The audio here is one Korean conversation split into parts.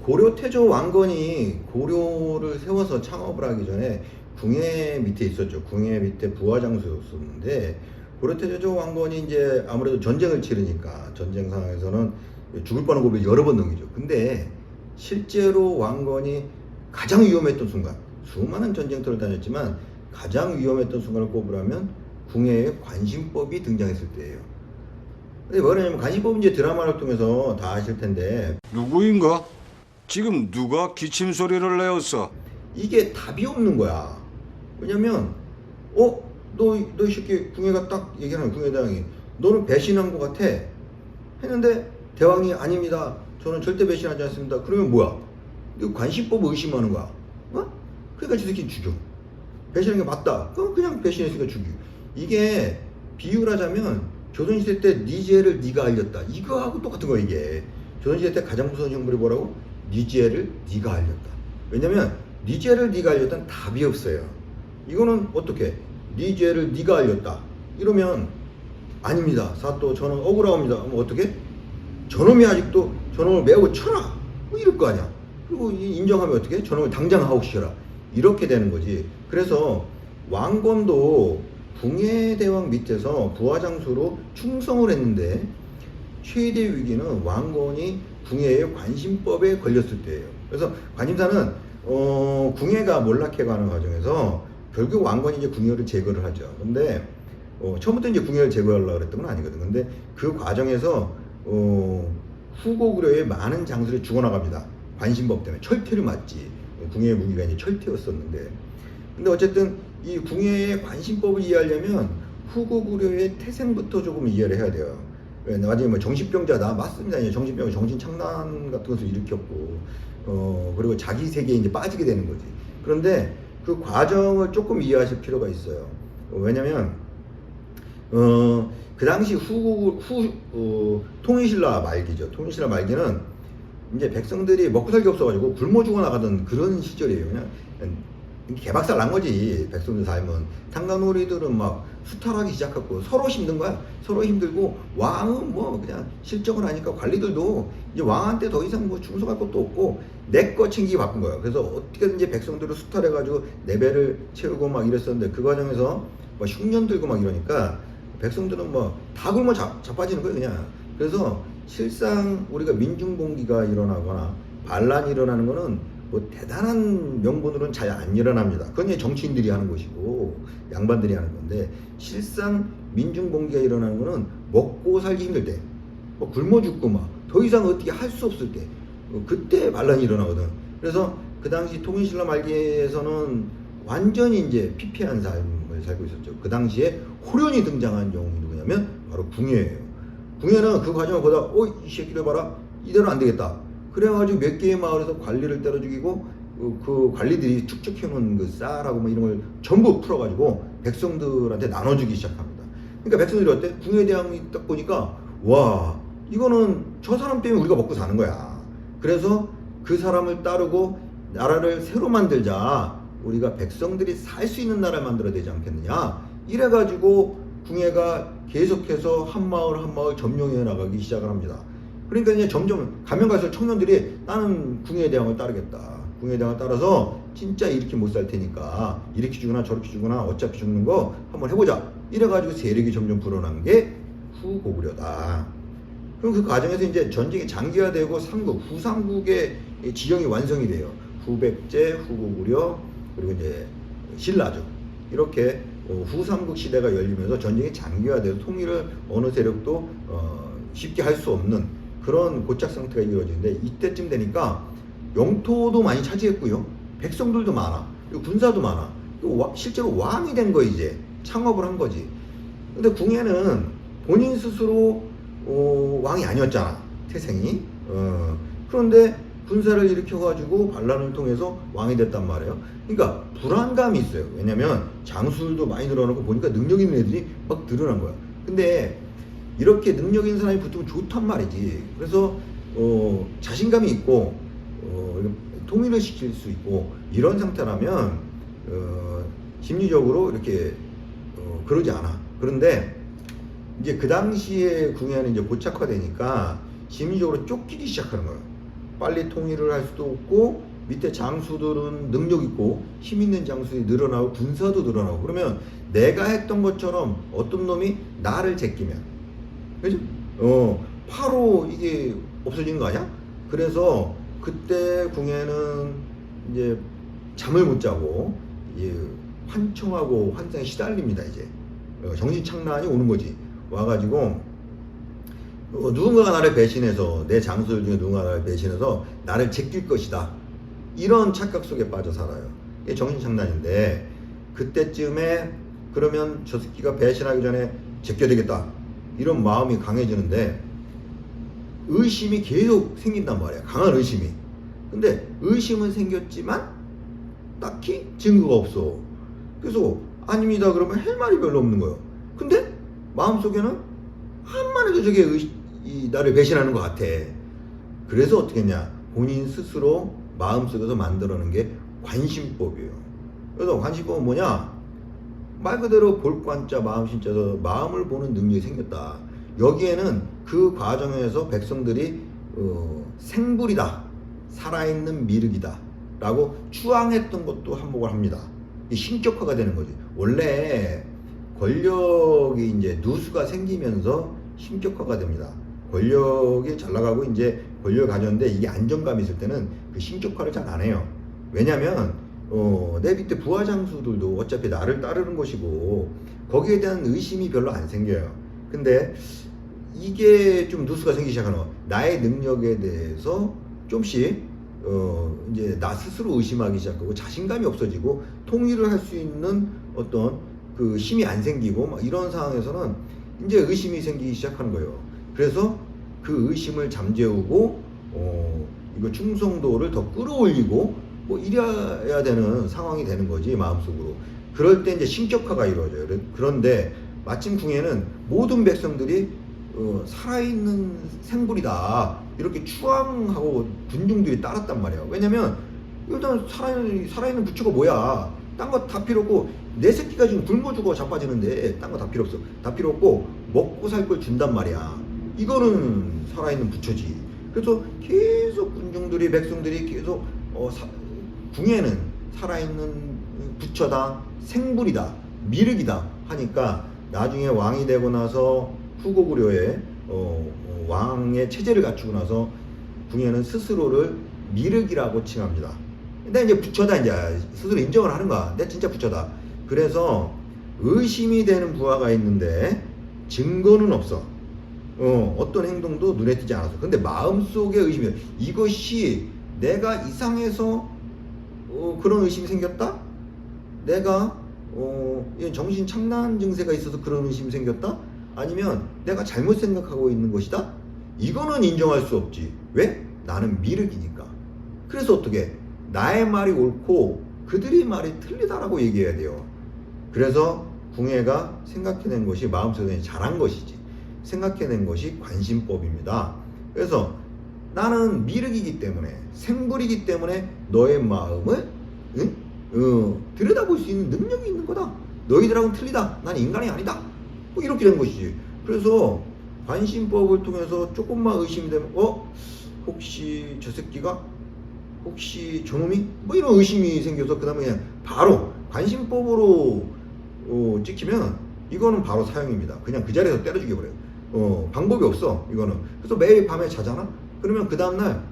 고려 태조 왕건이 고려를 세워서 창업을 하기 전에 궁예 밑에 있었죠. 궁예 밑에 부하장수였었는데 고려 태조 왕건이 이제 아무래도 전쟁을 치르니까 전쟁 상황에서는 죽을 뻔한 고비를 여러 번 넘기죠. 근데 실제로 왕건이 가장 위험했던 순간, 수많은 전쟁터를 다녔지만 가장 위험했던 순간을 꼽으라면 궁예의 관심법이 등장했을 때예요. 근데 뭐냐면 관심법은 이제 드라마를 통해서 다 아실 텐데 누구인가? 지금 누가 기침 소리를 내었어? 이게 답이 없는 거야. 왜냐면 너 이 새끼 궁예가 딱 얘기하는 거야. 궁예대왕이 너는 배신한 것 같아 했는데 대왕이 아닙니다. 저는 절대 배신하지 않습니다. 그러면 뭐야? 이거 관심법 의심하는 거야. 그러니까 저 새끼 죽여. 배신한 게 맞다. 그럼 그냥 배신했으니까 죽여. 이게 비유를 하자면 조선시대 때 네 죄를 네가 알렸다. 이거하고 똑같은 거야 이게. 조선시대 때 가장 무서운 형벌이 뭐라고? 네 죄를 네가 알렸다. 왜냐면 네 죄를 네가 알렸다는 답이 없어요. 이거는 어떻게? 네 죄를 네가 알렸다. 이러면 아닙니다. 사또 저는 억울합니다. 그럼 어떻게? 저놈이 아직도 저놈을 매우 쳐라. 뭐 이럴 거 아니야. 그리고 인정하면 어떻게? 저놈을 당장 하옥시켜라. 이렇게 되는 거지. 그래서 왕건도 궁예대왕 밑에서 부하장수로 충성을 했는데 최대 위기는 왕건이 궁예의 관심법에 걸렸을 때예요. 그래서 관심사는 궁예가 몰락해가는 과정에서 결국 왕건이 이제 궁예를 제거를 하죠. 근데 처음부터 이제 궁예를 제거하려고 그랬던 건 아니거든. 근데 그 과정에서 후고구려의 많은 장수들이 죽어나갑니다. 관심법 때문에 철퇴를 맞지. 궁예의 무기가 이제 철퇴였었는데. 근데 어쨌든 이 궁예의 관심법을 이해하려면 후고구려의 태생부터 조금 이해를 해야 돼요. 나중에 뭐 정신병자다 맞습니다. 이제 정신병, 정신착란 같은 것을 일으켰고, 그리고 자기 세계에 이제 빠지게 되는 거지. 그런데 그 과정을 조금 이해하실 필요가 있어요. 왜냐면 그 당시 통일신라 말기죠. 통일신라 말기는 이제 백성들이 먹고 살기 없어가지고 굶어 죽어 나가던 그런 시절이에요. 그냥 개박살 난 거지. 백성들 삶은. 탄가놀이들은 막 수탈하기 시작했고 서로 힘든 거야. 서로 힘들고 왕은 뭐 그냥 실정을 하니까 관리들도 이제 왕한테 더 이상 뭐 충성할 것도 없고 내 거 챙기기 바쁜 거야. 그래서 어떻게든지 백성들을 수탈해가지고 내 배를 채우고 막 이랬었는데 그 과정에서 뭐 흉년 들고 막 이러니까 백성들은 뭐 다 굶어 자빠지는 거예요 그냥. 그래서 실상 우리가 민중봉기가 일어나거나 반란이 일어나는 거는 뭐 대단한 명분으로는 잘 안 일어납니다. 그건 이제 정치인들이 하는 것이고 양반들이 하는 건데 실상 민중봉기가 일어나는 거는 먹고 살기 힘들 때, 뭐 굶어 죽고 막 더 이상 어떻게 할 수 없을 때, 그때 반란이 일어나거든. 그래서 그 당시 통일신라 말기에서는 완전히 이제 피폐한 삶을 살고 있었죠. 그 당시에 호련이 등장한 영웅이 누구냐면 바로 궁예예요. 궁예는 그 과정을 보다 이 새끼를 봐라, 이대로 안 되겠다. 그래가지고 몇 개의 마을에서 관리를 때려 죽이고 그 관리들이 축적해놓은 그 쌀하고 뭐 이런 걸 전부 풀어가지고 백성들한테 나눠주기 시작합니다. 그러니까 백성들이 어때? 궁예대왕이 딱 보니까 와, 이거는 저 사람 때문에 우리가 먹고 사는 거야. 그래서 그 사람을 따르고 나라를 새로 만들자. 우리가 백성들이 살 수 있는 나라를 만들어야 되지 않겠느냐. 이래가지고 궁예가 계속해서 한 마을 한 마을 점령해 나가기 시작을 합니다. 그러니까 이제 점점 가면 갈수록 청년들이 나는 궁예대왕을 따르겠다. 궁예대왕을 따라서 진짜 이렇게 못 살 테니까 이렇게 죽으나 저렇게 죽으나 어차피 죽는 거 한번 해보자. 이래가지고 세력이 점점 불어난 게 후고구려다. 그럼 그 과정에서 이제 전쟁이 장기화되고 삼국, 후삼국의 지형이 완성이 돼요. 후백제, 후고구려, 그리고 이제 신라죠. 이렇게 후삼국 시대가 열리면서 전쟁이 장기화돼서 통일을 어느 세력도 쉽게 할 수 없는 그런 고착 상태가 이루어지는데 이때쯤 되니까 영토도 많이 차지했고요. 백성들도 많아. 그리고 군사도 많아. 실제로 왕이 된 거 이제 창업을 한 거지. 근데 궁예는 본인 스스로 왕이 아니었잖아. 태생이. 그런데 군사를 일으켜가지고 반란을 통해서 왕이 됐단 말이에요. 그러니까 불안감이 있어요. 왜냐면 장수들도 많이 늘어나고 보니까 능력 있는 애들이 막 늘어난 거야. 근데 이렇게 능력 있는 사람이 붙으면 좋단 말이지. 그래서 자신감이 있고 통일을 시킬 수 있고 이런 상태라면 심리적으로 이렇게 그러지 않아. 그런데 이제 그 당시에 궁예는 이제 고착화되니까 심리적으로 쫓기기 시작하는 거예요. 빨리 통일을 할 수도 없고 밑에 장수들은 능력 있고 힘 있는 장수들이 늘어나고 군사도 늘어나고 그러면 내가 했던 것처럼 어떤 놈이 나를 제끼면 그죠? 바로 이게 없어지는 거 아니야? 그래서 그때 궁예는 이제 잠을 못 자고 환청하고 환상에 시달립니다. 이제 정신착란이 오는 거지. 와가지고 누군가가 나를 배신해서 내 장수들 중에 누군가가 나를 배신해서 나를 제낄 것이다. 이런 착각 속에 빠져 살아요. 이게 정신착란인데 그때쯤에 그러면 저 새끼가 배신하기 전에 제껴야 되겠다. 이런 마음이 강해지는데 의심이 계속 생긴단 말이야. 강한 의심이. 근데 의심은 생겼지만 딱히 증거가 없어. 그래서 아닙니다 그러면 할 말이 별로 없는 거예요. 근데 마음속에는 한만 해도 저게 나를 배신하는 것 같아. 그래서 어떻게 했냐, 본인 스스로 마음속에서 만들어낸 게 관심법이에요. 그래서 관심법은 뭐냐, 말 그대로 볼관자 마음심자에서 마음을 보는 능력이 생겼다. 여기에는 그 과정에서 백성들이 생불이다, 살아있는 미륵이다 라고 추앙했던 것도 한몫을 합니다. 신격화가 되는 거지. 원래 권력이 이제 누수가 생기면서 신격화가 됩니다. 권력이 잘 나가고 이제 권력을 가졌는데 이게 안정감이 있을 때는 그 신격화를 잘 안 해요. 왜냐면 내 밑에 부하 장수들도 어차피 나를 따르는 것이고 거기에 대한 의심이 별로 안 생겨요. 근데 이게 좀 누수가 생기기 시작하는 거, 나의 능력에 대해서 좀씩 이제 나 스스로 의심하기 시작하고 자신감이 없어지고 통일을 할 수 있는 어떤 그 힘이 안 생기고 막 이런 상황에서는 이제 의심이 생기기 시작하는 거예요. 그래서 그 의심을 잠재우고 이거 충성도를 더 끌어올리고 뭐 이래야 되는 상황이 되는 거지, 마음속으로. 그럴 때 이제 신격화가 이루어져요. 그런데 마침 궁예는 모든 백성들이 살아있는 생불이다 이렇게 추앙하고 군중들이 따랐단 말이에요. 왜냐면 일단 살아있는 부처가 뭐야, 딴 거 다 필요 없고, 내 새끼가 지금 굶어 죽어 자빠지는데 딴 거 다 필요 없어. 다 필요 없고 먹고 살 걸 준단 말이야. 이거는 살아있는 부처지. 그래서 계속 군중들이, 백성들이 계속 궁예는 살아있는 부처다, 생불이다, 미륵이다 하니까 나중에 왕이 되고 나서 후고구려의 왕의 체제를 갖추고 나서 궁예는 스스로를 미륵이라고 칭합니다. 근데 이제 부처다, 이제 스스로 인정을 하는 거야. 내가 진짜 부처다. 그래서 의심이 되는 부하가 있는데 증거는 없어. 어떤 행동도 눈에 띄지 않았어. 근데 마음속에 의심이, 이것이 내가 이상해서 그런 의심이 생겼다? 내가 정신 착란 증세가 있어서 그런 의심이 생겼다? 아니면 내가 잘못 생각하고 있는 것이다? 이거는 인정할 수 없지. 왜? 나는 미륵이니까. 그래서 어떻게? 나의 말이 옳고 그들의 말이 틀리다라고 얘기해야 돼요. 그래서 궁예가 생각해낸 것이 마음속에 잘한 것이지. 생각해낸 것이 관심법입니다. 그래서 나는 미륵이기 때문에, 생불이기 때문에 너의 마음을 들여다볼 수 있는 능력이 있는 거다. 너희들하고는 틀리다. 난 인간이 아니다. 뭐 이렇게 된 것이지. 그래서 관심법을 통해서 조금만 의심이 되면 혹시 저 새끼가, 혹시 저놈이, 뭐 이런 의심이 생겨서 그 다음에 그냥 바로 관심법으로 찍히면 이거는 바로 사형입니다. 그냥 그 자리에서 때려 죽여버려요. 방법이 없어 이거는. 그래서 매일 밤에 자잖아. 그러면 그 다음날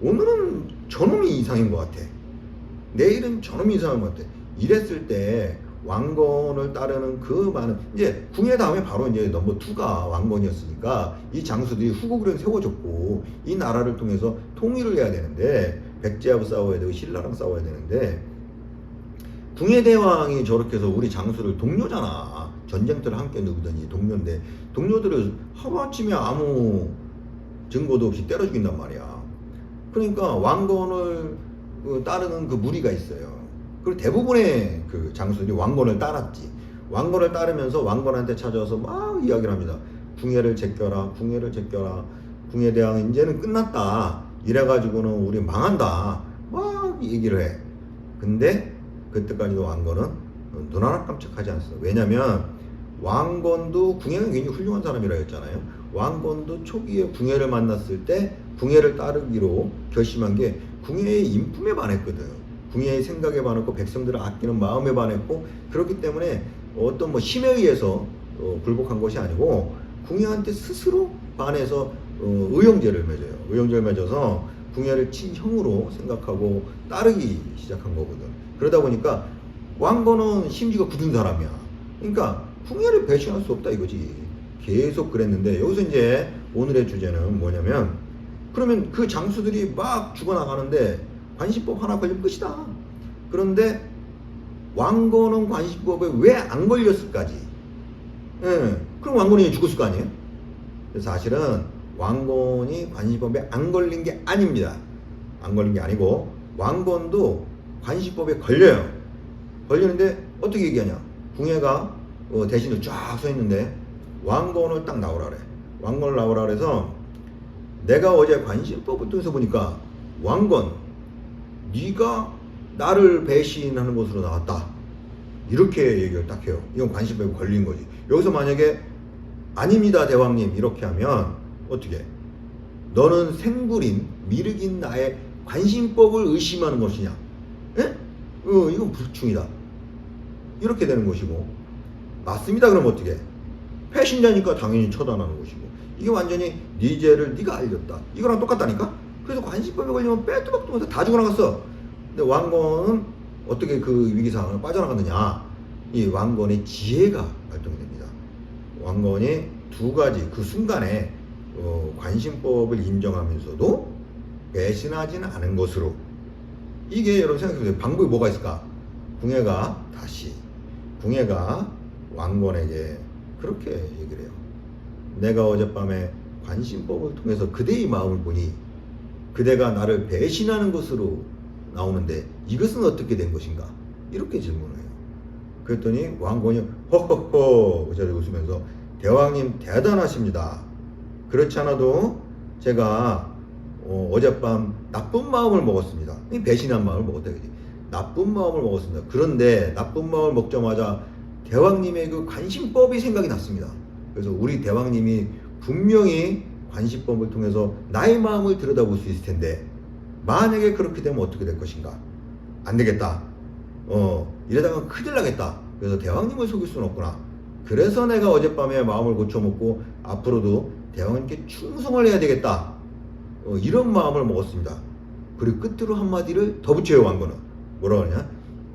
오늘은 저놈이 이상인 것 같아, 내일은 저놈이 이상한 것 같아. 이랬을 때 왕건을 따르는 그 많은, 이제 궁예 다음에 바로 이제 넘버 2가 왕건이었으니까 이 장수들이 후고구려를 세워줬고 이 나라를 통해서 통일을 해야 되는데, 백제하고 싸워야 되고 신라랑 싸워야 되는데, 궁예 대왕이 저렇게 해서 우리 장수를, 동료잖아, 전쟁터를 함께 누비더니 동료인데 동료들을 하루아침에 아무 증거도 없이 때려 죽인단 말이야. 그러니까 왕건을 따르는 그 무리가 있어요. 그리고 대부분의 그 장수들이 왕건을 따랐지. 왕건을 따르면서 왕건한테 찾아와서 막 이야기를 합니다. 궁예를 제껴라, 궁예를 제껴라, 궁예 대왕 이제는 끝났다, 이래가지고는 우리 망한다, 막 얘기를 해. 근데 그때까지도 왕건은 눈 하나 깜짝하지 않았어. 왜냐면 왕건도 궁예가 굉장히 훌륭한 사람이라 했잖아요. 왕건도 초기에 궁예를 만났을 때 궁예를 따르기로 결심한 게 궁예의 인품에 반했거든. 궁예의 생각에 반했고 백성들을 아끼는 마음에 반했고, 그렇기 때문에 어떤 뭐 힘에 의해서 굴복한 것이 아니고 궁예한테 스스로 반해서 의형제를 맺어요. 의형제를 맺어서 궁예를 친형으로 생각하고 따르기 시작한 거거든. 그러다 보니까 왕건은 심지가 굳은 사람이야. 그러니까 궁예를 배신할 수 없다 이거지. 계속 그랬는데, 여기서 이제 오늘의 주제는 뭐냐면, 그러면 그 장수들이 막 죽어나가는데 관시법 하나 걸리면 끝이다. 그런데 왕건은 관시법에 왜 안 걸렸을까지? 예, 그럼 왕건이 죽었을 거 아니에요? 그래서 사실은 왕건이 관시법에 안 걸린 게 아닙니다. 안 걸린 게 아니고 왕건도 관시법에 걸려요. 걸리는데 어떻게 얘기하냐? 궁예가 대신으로 쫙 서 있는데 왕건을 딱 나오라 그래. 왕건을 나오라 그래서, 내가 어제 관시법을 통해서 보니까 왕건, 네가 나를 배신하는 것으로 나왔다. 이렇게 얘기를 딱 해요. 이건 관시법에 걸린 거지. 여기서 만약에 아닙니다 대왕님 이렇게 하면 어떻게? 너는 생불인 미륵인 나의 관심법을 의심하는 것이냐? 예? 이건 불충이다. 이렇게 되는 것이고, 맞습니다 그러면 어떻게? 패신자니까 당연히 처단하는 것이고, 이게 완전히 네 죄를 네가 알렸다. 이거랑 똑같다니까? 그래서 관심법에 걸리면 빼도 박도 못해 다 죽어나갔어. 근데 왕건은 어떻게 그 위기 상황을 빠져나갔느냐? 이 왕건의 지혜가 발동이 됩니다. 왕건이 두 가지 그 순간에 관심법을 인정하면서도 배신하지는 않은 것으로, 이게 여러분 생각해보세요. 방법이 뭐가 있을까? 궁예가 왕건에게 그렇게 얘기를 해요. 내가 어젯밤에 관심법을 통해서 그대의 마음을 보니 그대가 나를 배신하는 것으로 나오는데 이것은 어떻게 된 것인가? 이렇게 질문을 해요. 그랬더니 왕건이 허허허 저를 웃으면서, 대왕님 대단하십니다. 그렇지 않아도 제가 어젯밤 나쁜 마음을 먹었습니다. 배신한 마음을 먹었다 그지? 나쁜 마음을 먹었습니다. 그런데 나쁜 마음을 먹자마자 대왕님의 그 관심법이 생각이 났습니다. 그래서 우리 대왕님이 분명히 관심법을 통해서 나의 마음을 들여다볼 수 있을 텐데, 만약에 그렇게 되면 어떻게 될 것인가? 안 되겠다. 이러다가 큰일 나겠다. 그래서 대왕님을 속일 수는 없구나. 그래서 내가 어젯밤에 마음을 고쳐먹고 앞으로도 대왕님께 충성을 해야 되겠다. 이런 마음을 먹었습니다. 그리고 끝으로 한마디를 더 붙여요. 왕건은 뭐라고 하냐?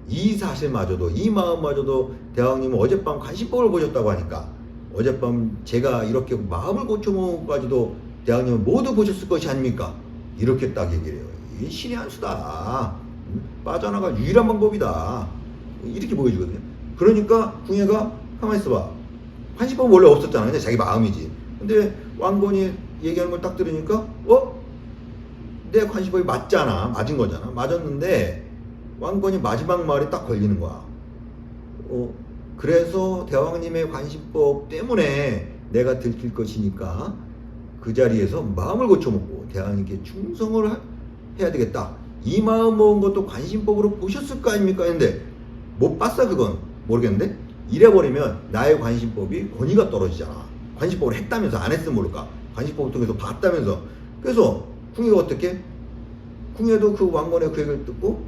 이 사실마저도, 이 마음마저도 대왕님은 어젯밤 관심법을 보셨다고 하니까, 어젯밤 제가 이렇게 마음을 고쳐먹고까지도 대왕님은 모두 보셨을 것이 아닙니까? 이렇게 딱 얘기를 해요. 이 신의 한 수다. 빠져나갈 유일한 방법이다. 이렇게 보여주거든요. 그러니까 궁예가 가만히 있어봐. 관심법은 원래 없었잖아. 그냥 자기 마음이지. 근데 왕건이 얘기하는 걸 딱 들으니까 내 관심법이 맞잖아. 맞은 거잖아. 맞았는데 왕건이 마지막 말이 딱 걸리는 거야. 그래서 대왕님의 관심법 때문에 내가 들킬 것이니까 그 자리에서 마음을 고쳐먹고 대왕님께 충성을 해야 되겠다. 이 마음 먹은 것도 관심법으로 보셨을 거 아닙니까? 했는데 못 봤어. 그건 모르겠는데, 이래버리면 나의 관심법이 권위가 떨어지잖아. 관심법을 했다면서, 안 했으면 모를까? 관심법을 통해서 봤다면서. 그래서 궁예가 어떻게? 궁예도 그 왕건의 그 얘기를 듣고,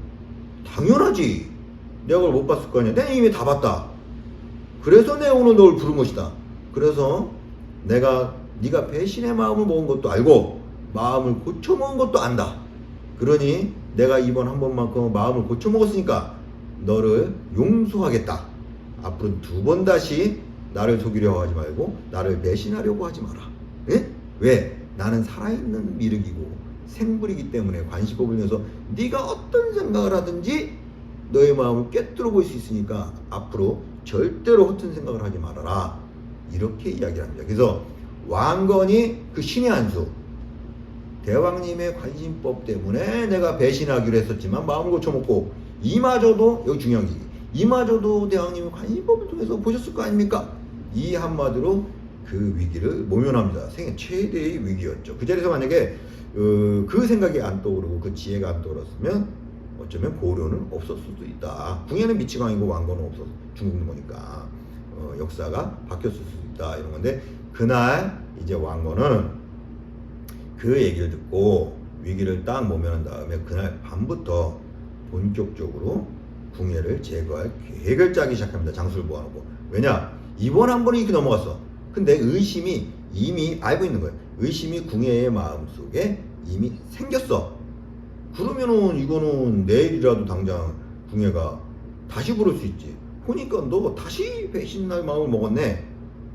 당연하지. 내가 그걸 못 봤을 거 아니야. 내가 이미 다 봤다. 그래서 내가 오늘 널 부른 것이다. 그래서 내가 네가 배신의 마음을 먹은 것도 알고 마음을 고쳐먹은 것도 안다. 그러니 내가 이번 한 번만큼 마음을 고쳐먹었으니까 너를 용서하겠다. 앞으로 두 번 다시 나를 속이려고 하지 말고 나를 배신하려고 하지 마라. 예? 왜? 나는 살아있는 미륵이고 생불이기 때문에 관시법을 위해서 네가 어떤 생각을 하든지 너의 마음을 꿰뚫어 볼 수 있으니까 앞으로 절대로 허튼 생각을 하지 말아라. 이렇게 이야기를 합니다. 그래서 왕건이 그 신의 한 수, 대왕님의 관심법 때문에 내가 배신하기로 했었지만 마음을 고쳐먹고, 이마저도, 여기 중요한 게, 이마저도 대왕님의 관심법을 통해서 보셨을 거 아닙니까? 이 한마디로 그 위기를 모면합니다. 생애 최대의 위기였죠. 그 자리에서 만약에 그 생각이 안 떠오르고 그 지혜가 안 떠올랐으면 어쩌면 고려는 없었을 수도 있다. 궁예는 미치광이고 왕건은 없어서 죽는 거니까 역사가 바뀌었을 수도 있다, 이런 건데, 그날 이제 왕건은 그 얘기를 듣고 위기를 딱 모면한 다음에 그날 밤부터 본격적으로 궁예를 제거할 계획을 짜기 시작합니다. 장수를 모아놓고. 왜냐? 이번 한 번은 이렇게 넘어갔어. 근데 의심이 이미 알고 있는 거예요. 의심이 궁예의 마음속에 이미 생겼어. 그러면은 이거는 내일이라도 당장 궁예가 다시 부를 수 있지. 그러니까 너 다시 배신날 마음을 먹었네.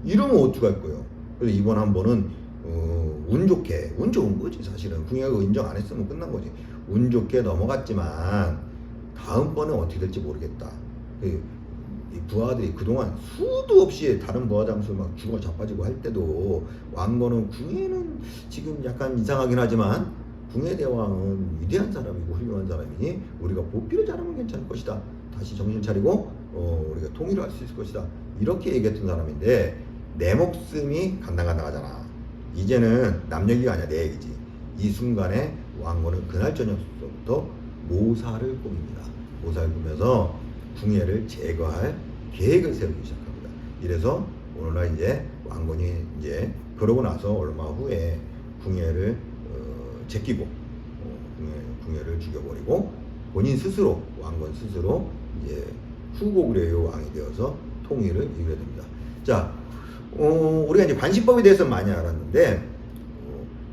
이러면 어떡할 거예요. 그래서 이번 한 번은 운 좋게, 운 좋은 거지 사실은. 궁예가 인정 안 했으면 끝난 거지. 운 좋게 넘어갔지만 다음번에 어떻게 될지 모르겠다. 이 부하들이 그동안 수도 없이 다른 부하 장수 막 죽어 자빠지고 할 때도 왕건은 궁예는 지금 약간 이상하긴 하지만 궁예대왕은 위대한 사람이고 훌륭한 사람이니 우리가 보필을 잘하면 괜찮을 것이다. 다시 정신 차리고 우리가 통일을 할 수 있을 것이다. 이렇게 얘기했던 사람인데 내 목숨이 간당간당하잖아. 이제는 남 얘기가 아니야, 내 얘기지. 이 순간에 왕건은 그날 저녁부터 모사를 꾸밉니다. 모사를 꾸며서 궁예를 제거할 계획을 세우기 시작합니다. 이래서 오늘날 이제 왕건이 이제 그러고 나서 얼마 후에 궁예를 제끼고 궁예를 죽여버리고 본인 스스로 왕건 스스로 이제 후고구려의 왕이 되어서 통일을 이루게 됩니다. 자, 우리가 이제 관시법에 대해서 많이 알았는데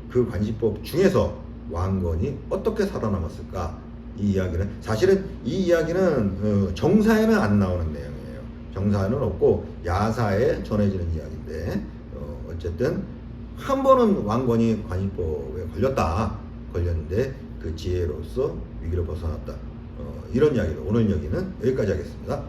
그 관시법 중에서 왕건이 어떻게 살아남았을까? 이 이야기는 사실은 이 이야기는 정사에는 안 나오는 내용이에요. 정사에는 없고 야사에 전해지는 이야기인데 어쨌든 한 번은 왕건이 관시법에 걸렸는데 그 지혜로서 위기를 벗어났다. 이런 이야기로 오늘 이야기는 여기까지 하겠습니다.